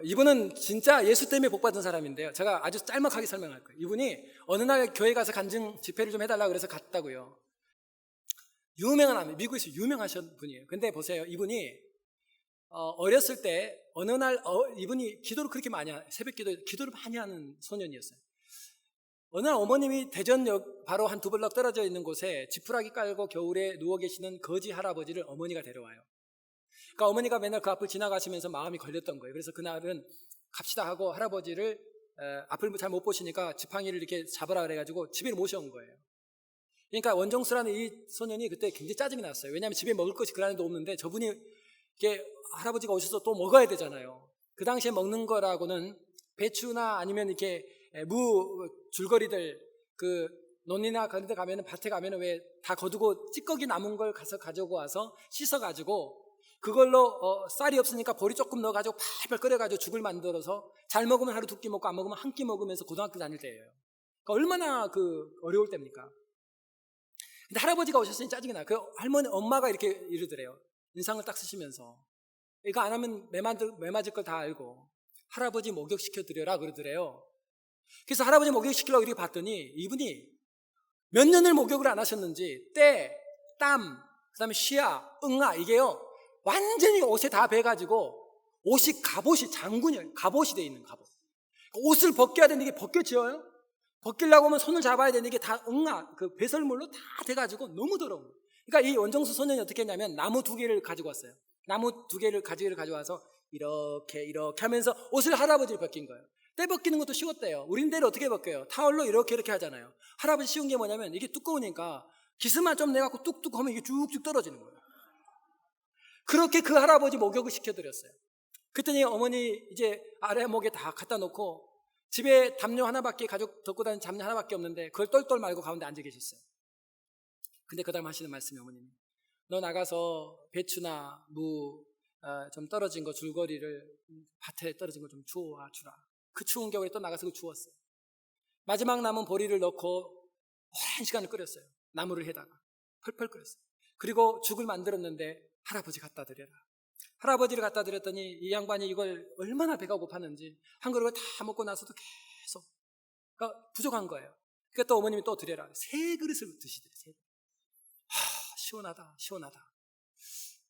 이분은 진짜 예수 때문에 복받은 사람인데요, 제가 아주 짤막하게 설명할 거예요. 이분이 어느 날 교회 가서 간증 집회를 좀 해달라고 그래서 갔다고요. 유명한, 미국에서 유명하신 분이에요. 근데 보세요, 이분이 어렸을 때 어느 날 이분이 기도를 그렇게 많이 새벽 기도를 많이 하는 소년이었어요. 어느 날 어머님이 대전역 바로 한 2블럭 떨어져 있는 곳에 지푸라기 깔고 겨울에 누워 계시는 거지 할아버지를 어머니가 데려와요. 그러니까 어머니가 맨날 그 앞을 지나가시면서 마음이 걸렸던 거예요. 그래서 그날은 갑시다 하고 할아버지를 앞을 잘 못 보시니까 지팡이를 이렇게 잡으라 그래가지고 집에 모셔온 거예요. 그러니까 원정수라는 이 소년이 그때 굉장히 짜증이 났어요. 왜냐하면 집에 먹을 것이 그 안에도 없는데 저분이 이렇게 할아버지가 오셔서 또 먹어야 되잖아요. 그 당시에 먹는 거라고는 배추나 아니면 이렇게 무 줄거리들, 그 논이나 그런 데 가면은, 밭에 가면은 왜 다 거두고 찌꺼기 남은 걸 가서 가지고 와서 씻어가지고 그걸로 쌀이 없으니까 보리 조금 넣어가지고 팔팔 끓여가지고 죽을 만들어서 잘 먹으면 하루 2끼 먹고 안 먹으면 1끼 먹으면서 고등학교 다닐 때예요. 그러니까 얼마나 어려울 때입니까? 근데 할아버지가 오셨으니 짜증이 나요. 그 할머니, 엄마가 이렇게 이러더래요. 인상을 딱 쓰시면서 이거 안 하면 매 맞을 걸 다 알고 할아버지 목욕시켜 드려라 그러더래요. 그래서 할아버지 목욕시키려고 이렇게 봤더니 이분이 몇 년을 목욕을 안 하셨는지 때, 땀, 그 다음에 시야, 응아, 이게요 완전히 옷에 다 배가지고 옷이 장군이에요. 갑옷이 돼 있는 갑옷. 옷을 벗겨야 되는데 이게 벗겨져요? 벗기려고 하면 손을 잡아야 되는데 이게 다 그 배설물로 다 돼가지고 너무 더러운 거예요. 그러니까 이 원정수 소년이 어떻게 했냐면 나무 2개를 가지고 왔어요. 나무 2개를 가져와서 이렇게 하면서 옷을 할아버지를 벗긴 거예요. 때 벗기는 것도 쉬웠대요. 우린 때를 어떻게 벗겨요? 타월로 이렇게 하잖아요. 할아버지 쉬운 게 뭐냐면 이게 두꺼우니까 기스만 좀 내갖고 뚝뚝 하면 이게 쭉쭉 떨어지는 거예요. 그렇게 그 할아버지 목욕을 시켜드렸어요. 그랬더니 어머니 이제 아래목에 다 갖다 놓고 집에 담요 하나밖에, 가족 덮고 다니는 담요 하나밖에 없는데 그걸 똘똘 말고 가운데 앉아 계셨어요. 근데 그 다음 하시는 말씀이, 어머님이 너 나가서 배추나 무 좀 떨어진 거, 줄거리를 밭에 떨어진 거 좀 주워와 주라. 그 추운 겨울에 또 나가서 그걸 주웠어요. 마지막 남은 보리를 넣고 오랜 시간을 끓였어요. 나무를 해다가 펄펄 끓였어요. 그리고 죽을 만들었는데 할아버지 갖다 드려라. 할아버지를 갖다 드렸더니 이 양반이 이걸 얼마나 배가 고팠는지 한 그릇을 다 먹고 나서도 계속, 그러니까 부족한 거예요. 그러니까 또 어머님이 또 드려라. 3그릇을 드시더래요. 3그릇. 시원하다.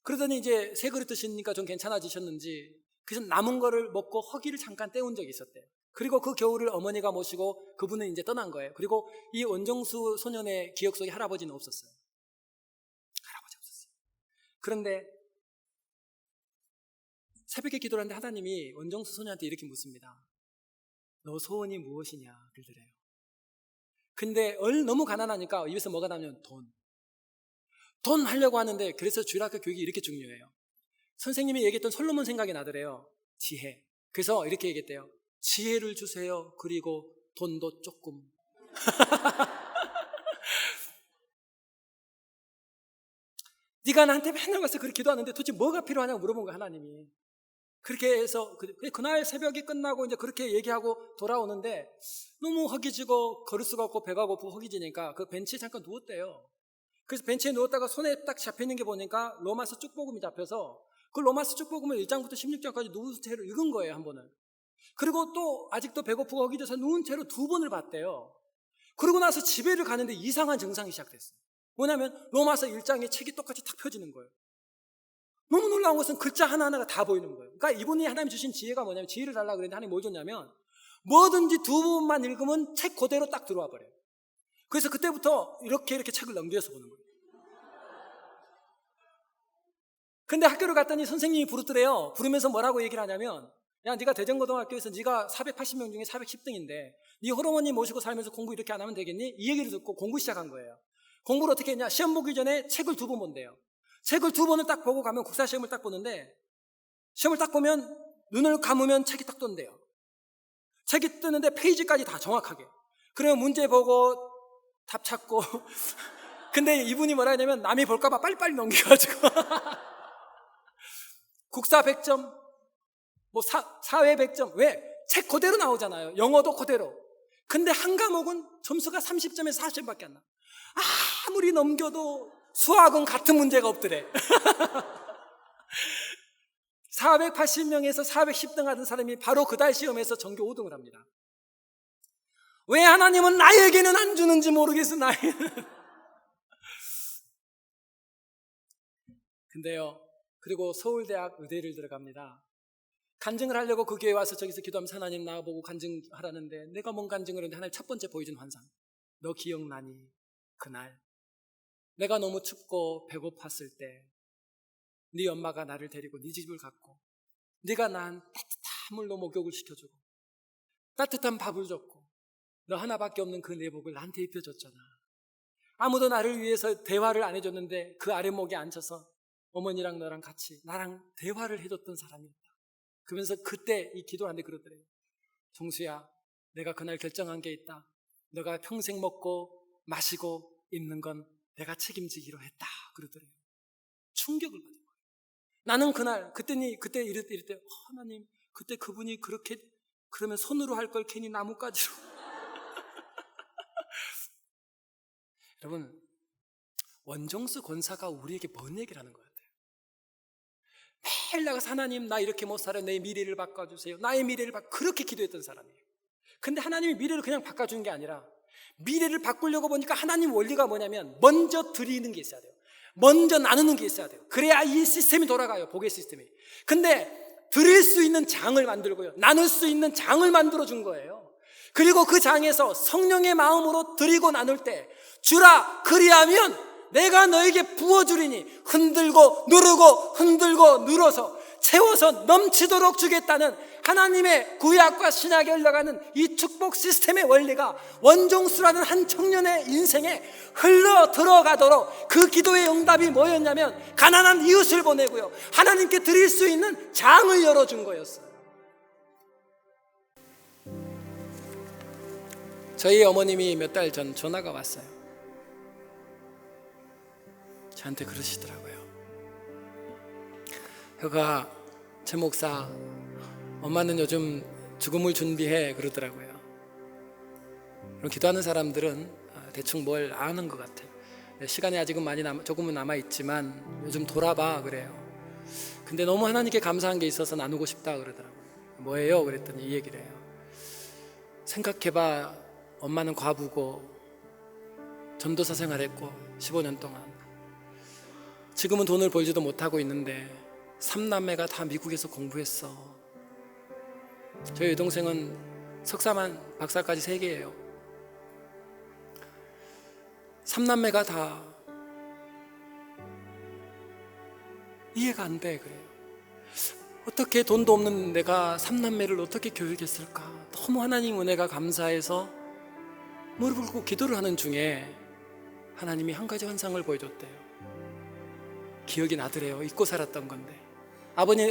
그러더니 이제 3그릇 드시니까 좀 괜찮아지셨는지 그래서 남은 거를 먹고 허기를 잠깐 때운 적이 있었대요. 그리고 그 겨울을 어머니가 모시고 그분은 이제 떠난 거예요. 그리고 이 원정수 소년의 기억 속에 할아버지는 없었어요. 할아버지 없었어요. 그런데 새벽에 기도를 하는데 하나님이 원정수 소년한테 이렇게 묻습니다. 너 소원이 무엇이냐 그러더래요. 근데 너무 가난하니까 입에서 뭐가 나오면 돈 하려고 하는데, 그래서 주일학교 교육이 이렇게 중요해요. 선생님이 얘기했던 솔로몬 생각이 나더래요. 지혜. 그래서 이렇게 얘기했대요. 지혜를 주세요. 그리고 돈도 조금. 네가 나한테 맨날 와서 그렇게 기도하는데 도대체 뭐가 필요하냐고 물어본 거야, 하나님이. 그렇게 해서 그날 새벽이 끝나고 이제 그렇게 얘기하고 돌아오는데 너무 허기지고 걸을 수가 없고 배가 고프고 허기지니까 그 벤치에 잠깐 누웠대요. 그래서 벤치에 누웠다가 손에 딱 잡혀있는 게 보니까 로마서 쭉복음이 잡혀서 그 로마서 쭉복음을 1장부터 16장까지 누운 채로 읽은 거예요, 한 번은. 그리고 또 아직도 배고프고 허기져서 누운 채로 2번을 봤대요. 그러고 나서 집에를 가는데 이상한 증상이 시작됐어요. 뭐냐면 로마서 1장에 책이 똑같이 탁 펴지는 거예요. 너무 놀라운 것은 글자 하나하나가 다 보이는 거예요. 그러니까 이분이 하나님 주신 지혜가 뭐냐면, 지혜를 달라고 그랬는데 하나님 뭘 줬냐면 뭐든지 2번만 읽으면 책 그대로 딱 들어와 버려요. 그래서 그때부터 이렇게 책을 넘겨서 보는 거예요. 근데 학교를 갔더니 선생님이 부르더래요. 부르면서 뭐라고 얘기를 하냐면, 야, 네가 대전고등학교에서 네가 480명 중에 410등인데 네 호르몬님 모시고 살면서 공부 이렇게 안 하면 되겠니? 이 얘기를 듣고 공부 시작한 거예요. 공부를 어떻게 했냐? 시험 보기 전에 책을 2번 본대요. 책을 2번을 딱 보고 가면 국사시험을 딱 보는데, 시험을 딱 보면 눈을 감으면 책이 딱 뜬대요. 책이 뜨는데 페이지까지 다 정확하게. 그러면 문제 보고 답 찾고 근데 이분이 뭐라 하냐면 남이 볼까봐 빨리빨리 넘겨가지고 국사 100점, 뭐 사회 100점. 왜? 책 그대로 나오잖아요. 영어도 그대로. 근데 한 과목은 점수가 30점에서 40점밖에 안 나. 아무리 넘겨도 수학은 같은 문제가 없더래. 480명에서 410등 하던 사람이 바로 그달 시험에서 전교 5등을 합니다. 왜 하나님은 나에게는 안 주는지 모르겠어, 나에게는. 근데요, 그리고 서울대학 의대를 들어갑니다. 간증을 하려고 그 교회에 와서 저기서 기도하면서 하나님 나보고 간증하라는데, 내가 뭔 간증을 했는데 하나님 첫 번째 보여준 환상. 너 기억나니? 그날 내가 너무 춥고 배고팠을 때 네 엄마가 나를 데리고 네 집을 갔고 네가 난 따뜻한 물로 목욕을 시켜주고 따뜻한 밥을 줬고 너 하나밖에 없는 그 내복을 나한테 입혀줬잖아. 아무도 나를 위해서 대화를 안 해줬는데 그 아랫목에 앉혀서 어머니랑 너랑 같이 나랑 대화를 해줬던 사람이었다. 그러면서 그때 이 기도를 하는데 그러더래요. 정수야, 내가 그날 결정한 게 있다. 너가 평생 먹고 마시고 입는 건 내가 책임지기로 했다. 그러더래요. 충격을 받은 거예요. 나는 그때 이럴 때 하나님, 그때 그분이 그렇게 그러면 손으로 할 걸 괜히 나뭇가지로. 여러분, 원정수 권사가 우리에게 뭔 얘기를 하는 것 같아요? 매일 나가서 하나님 나 이렇게 못 살아, 내 미래를 바꿔주세요. 나의 미래를 그렇게 기도했던 사람이에요. 근데 하나님이 미래를 그냥 바꿔주는 게 아니라 미래를 바꾸려고 보니까 하나님 원리가 뭐냐면 먼저 드리는 게 있어야 돼요. 먼저 나누는 게 있어야 돼요. 그래야 이 시스템이 돌아가요. 복의 시스템이. 근데 드릴 수 있는 장을 만들고요, 나눌 수 있는 장을 만들어 준 거예요. 그리고 그 장에서 성령의 마음으로 드리고 나눌 때 주라 그리하면 내가 너에게 부어주리니 흔들고 누르고 흔들고 눌어서 채워서 넘치도록 주겠다는 하나님의 구약과 신약에 흘러가는 이 축복 시스템의 원리가 원종수라는 한 청년의 인생에 흘러 들어가도록, 그 기도의 응답이 뭐였냐면 가난한 이웃을 보내고요, 하나님께 드릴 수 있는 장을 열어준 거였어요. 저희 어머님이 몇 달 전 전화가 왔어요. 저한테 그러시더라고요. 혀가, 최 목사, 엄마는 요즘 죽음을 준비해 그러더라고요. 그럼 기도하는 사람들은 대충 뭘 아는 것 같아요. 시간이 아직은 조금은 남아있지만 요즘 돌아봐 그래요. 근데 너무 하나님께 감사한 게 있어서 나누고 싶다 그러더라고요. 뭐예요? 그랬더니 이 얘기를 해요. 생각해봐, 엄마는 과부고 전도사 생활했고 15년 동안 지금은 돈을 벌지도 못하고 있는데 3남매가 다 미국에서 공부했어. 저희 여동생은 석사만 박사까지 3개예요. 3남매가 다 이해가 안 돼. 그래요. 어떻게 돈도 없는 내가 3남매를 어떻게 교육했을까. 너무 하나님 은혜가 감사해서 무릎을 꿇고 기도를 하는 중에 하나님이 한 가지 환상을 보여줬대요. 기억이 나더래요. 잊고 살았던 건데.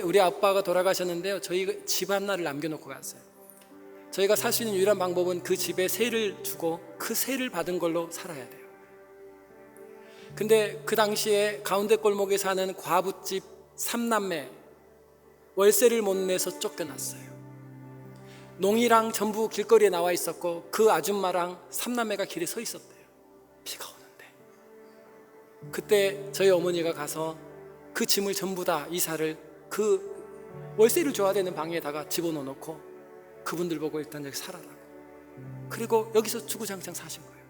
우리 아빠가 돌아가셨는데요, 저희 집 하나를 남겨놓고 갔어요. 저희가 살 수 있는 유일한 방법은 그 집에 세를 주고 그 세를 받은 걸로 살아야 돼요. 근데 그 당시에 가운데 골목에 사는 과부집 3남매 월세를 못 내서 쫓겨났어요. 농이랑 전부 길거리에 나와 있었고 그 아줌마랑 3남매가 길에 서 있었대요. 비가 오는데. 그때 저희 어머니가 가서 그 짐을 전부 다 이사를 그 월세를 줘야 되는 방에다가 집어넣어놓고 그분들 보고 일단 여기 살아라고. 그리고 여기서 주구장창 사신 거예요.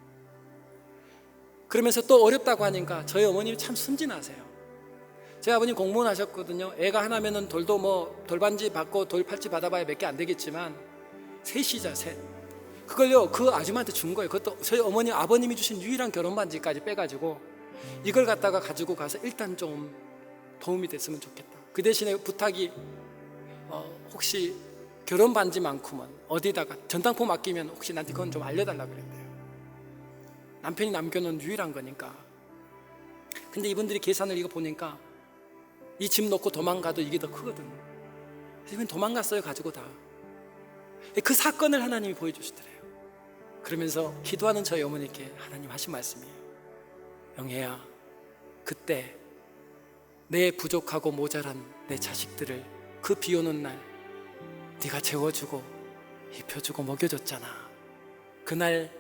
그러면서 또 어렵다고 하니까 저희 어머님이 참 순진하세요. 제 아버님 공무원 하셨거든요. 애가 하나면은 돌도 뭐 돌반지 받고 돌팔찌 받아봐야 몇 개 안 되겠지만 셋이자 셋. 그걸요 그 아줌마한테 준 거예요. 그것도 저희 어머니 아버님이 주신 유일한 결혼 반지까지 빼가지고 이걸 갖다가 가지고 가서 일단 좀 도움이 됐으면 좋겠다. 그 대신에 부탁이 혹시 결혼 반지만큼은 어디다가 전당포 맡기면 혹시 나한테 그건 좀 알려달라고 그랬대요. 남편이 남겨놓은 유일한 거니까. 근데 이분들이 계산을 이거 보니까 이 집 놓고 도망가도 이게 더 크거든. 그래서 도망갔어요. 가지고 다. 그 사건을 하나님이 보여주시더래요. 그러면서 기도하는 저희 어머니께 하나님 하신 말씀이에요. 영애야, 그때 내 부족하고 모자란 내 자식들을 그 비 오는 날 네가 재워주고 입혀주고 먹여줬잖아. 그날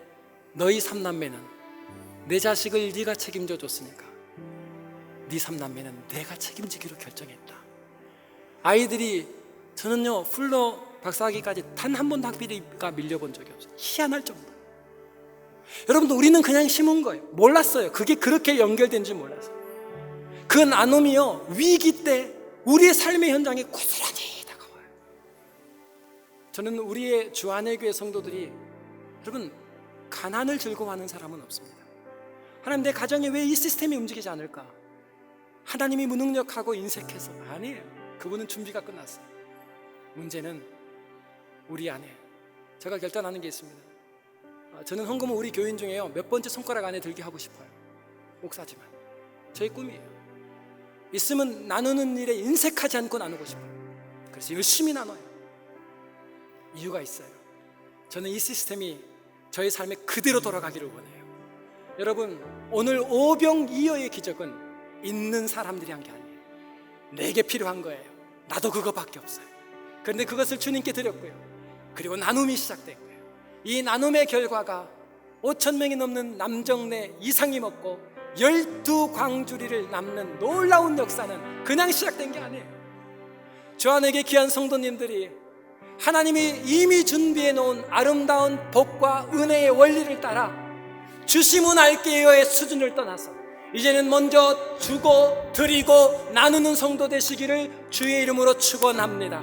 너희 삼남매는 내 자식을 네가 책임져 줬으니까 네 삼남매는 내가 책임지기로 결정했다. 아이들이 저는요 풀로 박사학위까지 단 한 번도 학비가 밀려본 적이 없어요. 희한할 정도. 여러분들 우리는 그냥 심은 거예요. 몰랐어요. 그게 그렇게 연결된지 몰랐어요. 그 나눔이요 위기 때 우리의 삶의 현장에 고스란히 다가와요. 저는 우리의 주안의교회 성도들이 여러분 가난을 즐거워하는 사람은 없습니다. 하나님 내 가정에 왜 이 시스템이 움직이지 않을까? 하나님이 무능력하고 인색해서 아니에요. 그분은 준비가 끝났어요. 문제는 우리 안에 제가 결단하는 게 있습니다. 저는 헌금을 우리 교인 중에요 몇 번째 손가락 안에 들게 하고 싶어요. 목사지만 저의 꿈이에요. 있으면 나누는 일에 인색하지 않고 나누고 싶어요. 그래서 열심히 나눠요. 이유가 있어요. 저는 이 시스템이 저의 삶에 그대로 돌아가기를 원해요. 여러분 오늘 오병이어의 기적은 있는 사람들이 한 게 아니에요. 내게 필요한 거예요. 나도 그거밖에 없어요. 그런데 그것을 주님께 드렸고요. 그리고 나눔이 시작됐고요. 이 나눔의 결과가 5,000명이 넘는 남정네 이상이 먹고 12광주리를 남는 놀라운 역사는 그냥 시작된 게 아니에요. 저 안에게 귀한 성도님들이 하나님이 이미 준비해 놓은 아름다운 복과 은혜의 원리를 따라 주심은 알게요의 수준을 떠나서 이제는 먼저 주고 드리고 나누는 성도 되시기를 주의 이름으로 축원합니다.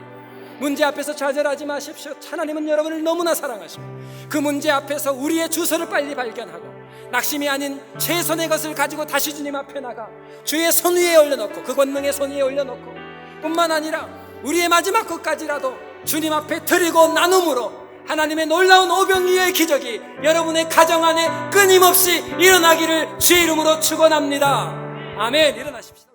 문제 앞에서 좌절하지 마십시오. 하나님은 여러분을 너무나 사랑하십니다. 그 문제 앞에서 우리의 주소를 빨리 발견하고 낙심이 아닌 최선의 것을 가지고 다시 주님 앞에 나가 주의 손 위에 올려놓고 그 권능의 손 위에 올려놓고 뿐만 아니라 우리의 마지막 것까지라도 주님 앞에 드리고 나눔으로 하나님의 놀라운 오병이어의 기적이 여러분의 가정 안에 끊임없이 일어나기를 주의 이름으로 축원합니다. 아멘. 일어나십시오.